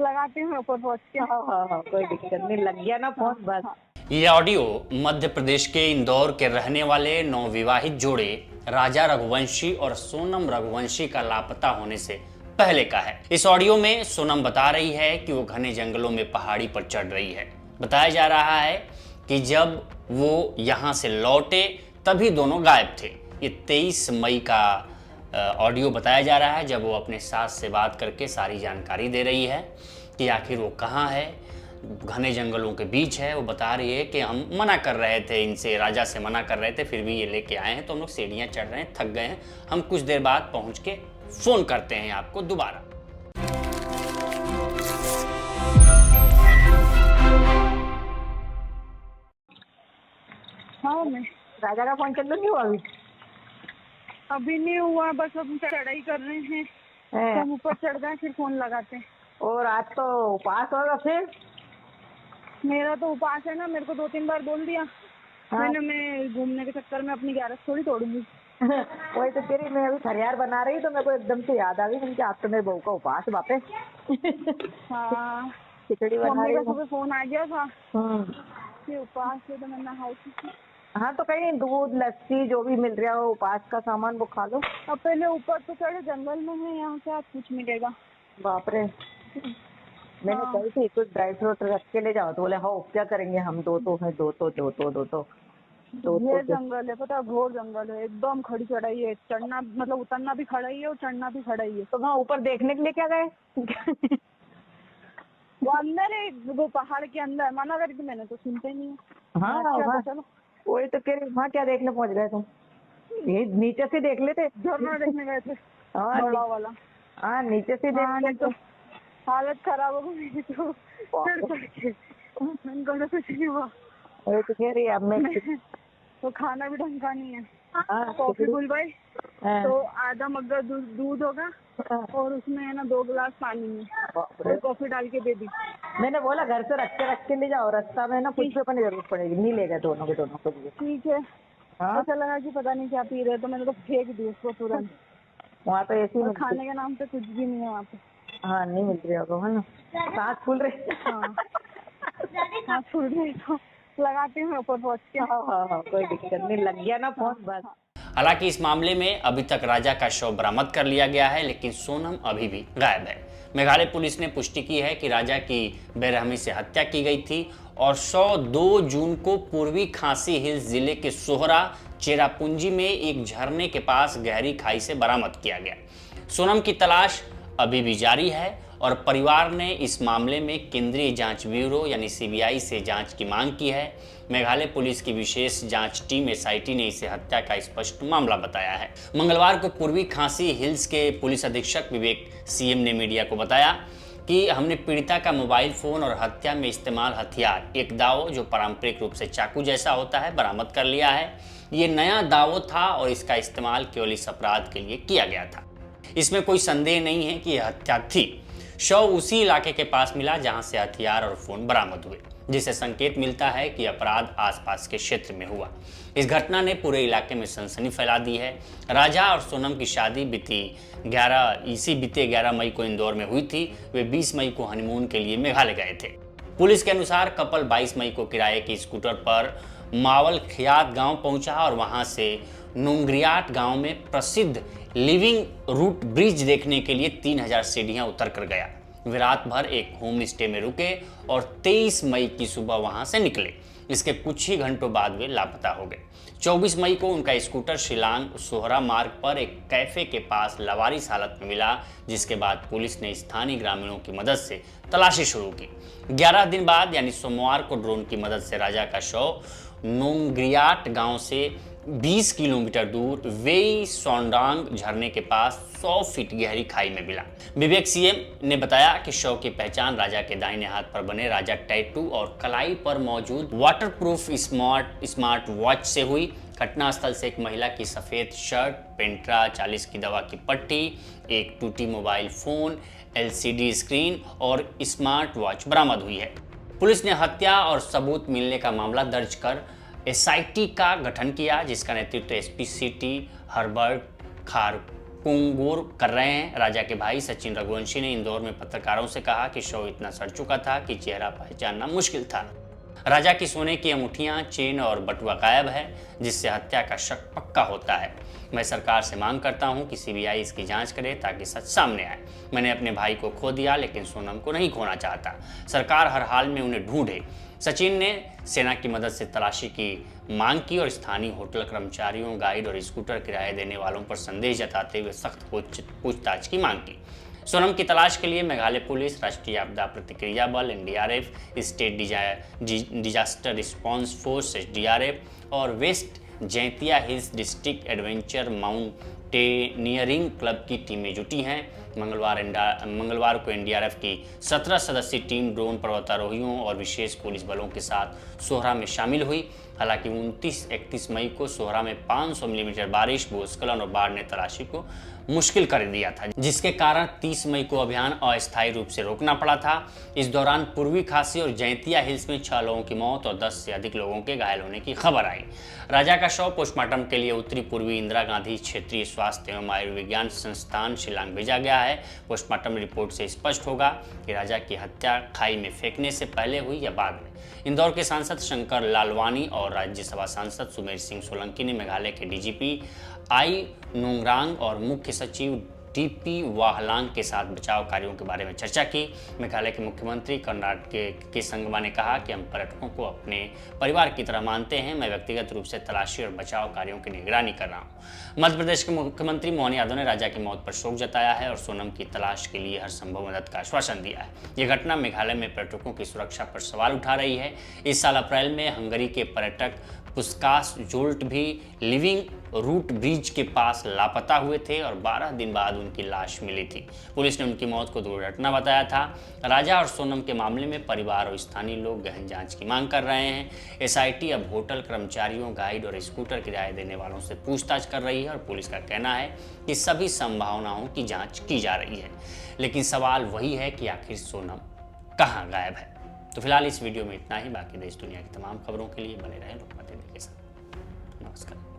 लगाती हूँ ऊपर पहुँच के। हाँ हाँ हाँ, कोई दिक्कत नहीं, लग गया ना फोन बस। ये ऑडियो मध्य प्रदेश के इंदौर के रहने वाले नवविवाहित जोड़े राजा रघुवंशी और सोनम रघुवंशी का लापता होने से पहले का है। इस ऑडियो में सोनम बता रही है कि वो घने जंगलों में पहाड़ी पर चढ़ रही है। बताया जा रहा है कि जब वो यहाँ से लौटे तभी दोनों गायब थे। ये 23 मई का ऑडियो बताया जा रहा है, जब वो अपने सास से बात करके सारी जानकारी दे रही है कि आखिर वो कहाँ है। घने जंगलों के बीच है। वो बता रही है कि हम मना कर रहे थे इनसे, राजा से मना कर रहे थे, फिर भी ये लेके आए हैं, तो हम लोग सीढ़ियाँ चढ़ रहे हैं, थक गए हैं, हम कुछ देर बाद पहुँच के फ़ोन करते हैं आपको दोबारा। हाँ मैं राजा का फोन चल नहीं हुआ अभी नहीं हुआ, बस हम चढ़ाई कर रहे हैं, अभी? हम ऊपर चढ़ गए फिर फोन लगाते हैं। और आज तो उपास होगा फिर? मेरा तो उपास है ना, मेरे को 2-3 बार बोल दिया। हाँ। मैं घूमने के चक्कर में अपनी 11 थोड़ी तोड़ूंगी। वही तो तेरी, मैं अभी खरियार बना रही तो मेरे को एकदम से याद आ गई कि आज तो मेरे बहू का उपास बापे। हाँ, खिचड़ी बना मम्मी रही का हूँ। सुबह फोन आ गया था हम्म। कि उपास है, तो मैंने नहाई थी। हाँ तो कहीं दूध लस्सी जो भी मिल रहा हो उपास का सामान वो खा लो। अब पहले ऊपर तो चढ़े, जंगल में है, यहाँ से आप कुछ मिलेगा। बाप रे। मैंने हाँ। कही थी कुछ ड्राई फ्रूट रख के ले जाओ, तो बोले हाँ क्या करेंगे हम, दो तो है, ये जंगल है, पता है, घोर जंगल है, एकदम खड़ी चढ़ाई है, चढ़ना मतलब उतरना भी खड़ा ही है और चढ़ना भी खड़ा ही है। तो वहाँ ऊपर देखने के लिए क्या गए? वो अंदर है, वो पहाड़ के अंदर, मना करके मैंने तो सुनते नहीं है। हाँ अच्छा, हाँ, तो चलो वही तो कह रही, वहाँ क्या देखने पहुँच गए तुम? ये नीचे से देख लेते। झरना देखने गए थे, हाँ बड़ा वाला। हाँ, नीचे से हाँ, देख नहीं तो लेते। हालत खराब हो गई मेरी तो चढ़ के। मैंने कहा कुछ नहीं हुआ। वही तो कह रही है अब मैं। तो खाना भी ढंग का नहीं है। हाँ, कॉफी बुलवाई हाँ, तो आधा मग्गा दूध होगा हाँ। और उसमें है ना 2 गिलास पानी में बाप रे। और कॉफी डाल के दे दी। मैंने बोला घर से रख के ले जाओ, रास्ता में ना कुछ भी अपनी जरूरत पड़ेगी, नहीं ले गए दोनों के लिए। ठीक है। हाँ, ऐसा लगा कि पता नहीं क्या पी रहे, तो मैंने तो फेंक दी उसको तुरंत। वहाँ तो ऐसी और मिलती। खाने के नाम पे कुछ भी नहीं है वहाँ पे। हाँ, नहीं मिल रही होगा, है ना? सांस फूल रही। हाँ हाँ, फूल रही तो लगाती हूँ ऊपर पहुँच के। हाँ हाँ हाँ, कोई दिक्कत नहीं, लग गया ना फोन बस। हालांकि इस मामले में अभी तक राजा का शव बरामद कर लिया गया है, लेकिन सोनम अभी भी गायब है। मेघालय पुलिस ने पुष्टि की है कि राजा की बेरहमी से हत्या की गई थी और शव 2 जून को पूर्वी खासी हिल्स जिले के सोहरा चेरापूंजी में एक झरने के पास गहरी खाई से बरामद किया गया। सोनम की तलाश अभी भी जारी है और परिवार ने इस मामले में केंद्रीय जांच ब्यूरो यानी सीबीआई से जांच की मांग की है। मेघालय पुलिस की विशेष जांच टीम एसआईटी ने इसे हत्या का स्पष्ट मामला बताया है। मंगलवार को पूर्वी खासी हिल्स के पुलिस अधीक्षक विवेक सीएम ने मीडिया को बताया कि हमने पीड़िता का मोबाइल फोन और हत्या में इस्तेमाल हथियार, एक दाव जो पारंपरिक रूप से चाकू जैसा होता है, बरामद कर लिया है। ये नया दाव था और इसका इस्तेमाल केवल इस अपराध के लिए किया गया था। इसमें कोई संदेह नहीं है कि यह हत्या थी। शव उसी इलाके के पास मिला जहां से हथियार और फोन बरामद हुए, जिससे संकेत मिलता है कि अपराध आसपास के क्षेत्र में हुआ। इस घटना ने पूरे इलाके में सनसनी फैला दी है। राजा और सोनम की शादी बीते 11 मई को इंदौर में हुई थी। वे 20 मई को हनीमून के लिए मेघालय गए थे। पुलिस के अनुसार कपल 22 मई को किराए की स्कूटर पर मावल खियात गांव पहुंचा और वहां से नुंग्रियाट गांव में प्रसिद्ध लिविंग रूट ब्रिज देखने के लिए 3000 सीढ़ियां उतर कर गया। वे रात भर एक होम स्टे में रुके और 23 मई की सुबह वहां से निकले। इसके कुछ ही घंटों बाद वे लापता हो गए। 24 मई को उनका स्कूटर शिलांग सोहरा मार्ग पर एक कैफे के पास लवारिस हालत में मिला, जिसके बाद पुलिस ने स्थानीय ग्रामीणों की मदद से तलाशी शुरू की। 11 दिन बाद यानी सोमवार को ड्रोन की मदद से राजा का शव नोंग्रियाट गांव से 20 किलोमीटर दूर वेई सोंडांग झरने के पास 100 फीट गहरी खाई में मिला। विवेक सीएम ने बताया कि शव की पहचान राजा के दाहिने हाथ पर बने राजा टैटू और कलाई पर मौजूद वाटरप्रूफ स्मार्ट वॉच से हुई। घटनास्थल से एक महिला की सफेद शर्ट, पेंट्रा 40 की दवा की पट्टी, एक टूटी मोबाइल फोन, एलसीडी स्क्रीन और स्मार्ट वॉच बरामद हुई है। पुलिस ने हत्या और सबूत मिलने का मामला दर्ज कर एसआईटी का गठन किया, जिसका नेतृत्व एसपी सिटी हर्बर्ट कुंगोर कर रहे हैं। राजा के भाई सचिन रघुवंशी ने इंदौर में पत्रकारों से कहा कि शव इतना सड़ चुका था कि चेहरा पहचानना मुश्किल था। राजा की सोने की अंगूठियां, चेन और बटुआ गायब है, जिससे हत्या का शक पक्का होता है। मैं सरकार से मांग करता हूं कि सीबीआई इसकी जांच करे ताकि सच सामने आए। मैंने अपने भाई को खो दिया, लेकिन सोनम को नहीं खोना चाहता। सरकार हर हाल में उन्हें ढूंढे। सचिन ने सेना की मदद से तलाशी की मांग की और स्थानीय होटल कर्मचारियों, गाइड और स्कूटर किराए देने वालों पर संदेह जताते हुए सख्त पूछताछ की मांग की। सोनम की तलाश के लिए मेघालय पुलिस, राष्ट्रीय आपदा प्रतिक्रिया बल NDRF, state disaster response force SDRF और West Jaintia Hills district adventure mountaineering club की टीमें जुटी हैं। मंगलवार को एनडीआरएफ की 17 सदस्यीय टीम ड्रोन, पर्वतारोहियों और विशेष पुलिस बलों के साथ सोहरा में शामिल हुई। हालांकि 29-31 मई को सोहरा में 500 मिलीमीटर बारिश, भूस्खलन और बाढ़ ने तलाशी को मुश्किल कर दिया था, जिसके कारण 30 मई को अभियान अस्थायी रूप से रोकना पड़ा था। इस दौरान पूर्वी खासी और जैंतिया हिल्स में 6 लोगों की मौत और 10 से अधिक लोगों के घायल होने की खबर आई। राजा का शव पोस्टमार्टम के लिए उत्तरी पूर्वी इंदिरा गांधी क्षेत्रीय स्वास्थ्य एवं आयुर्विज्ञान संस्थान शिलांग भेजा गया है। पोस्टमार्टम रिपोर्ट से स्पष्ट होगा कि राजा की हत्या खाई में फेंकने से पहले हुई या बाद में। इंदौर के सांसद शंकर लालवानी और राज्यसभा सांसद सुमेर सिंह सोलंकी ने मेघालय के डीजीपी आई नोंगरांग और मुख्य सचिव टीपी वाहलांग के साथ बचाव कार्यों के बारे में चर्चा की। मेघालय के मुख्यमंत्री कर्नाटक के संगमा ने कहा कि हम पर्यटकों को अपने परिवार की तरह मानते हैं। मैं व्यक्तिगत रूप से तलाशी और बचाव कार्यों की निगरानी कर रहा हूँ। मध्य प्रदेश के मुख्यमंत्री मोहन यादव ने राजा की मौत पर शोक जताया है और सोनम की तलाश के लिए हर संभव मदद का आश्वासन दिया है। यह घटना मेघालय में पर्यटकों की सुरक्षा पर सवाल उठा रही है। इस साल अप्रैल में हंगरी के पर्यटक पुस्कास जोल्ट भी लिविंग रूट ब्रिज के पास लापता हुए थे और 12 दिन बाद उनकी लाश मिली थी। पुलिस ने उनकी मौत को दुर्घटना बताया था। राजा और सोनम के मामले में परिवार और स्थानीय लोग गहन जांच की मांग कर रहे हैं। एसआईटी अब होटल कर्मचारियों, गाइड और स्कूटर किराए देने वालों से पूछताछ कर रही है और पुलिस का कहना है कि सभी संभावनाओं की जाँच की जा रही है। लेकिन सवाल वही है कि आखिर सोनम कहाँ गायब है। तो फिलहाल इस वीडियो में इतना ही। बाकी देश दुनिया की तमाम खबरों के लिए बने रहें लोकमत के साथ। नमस्कार।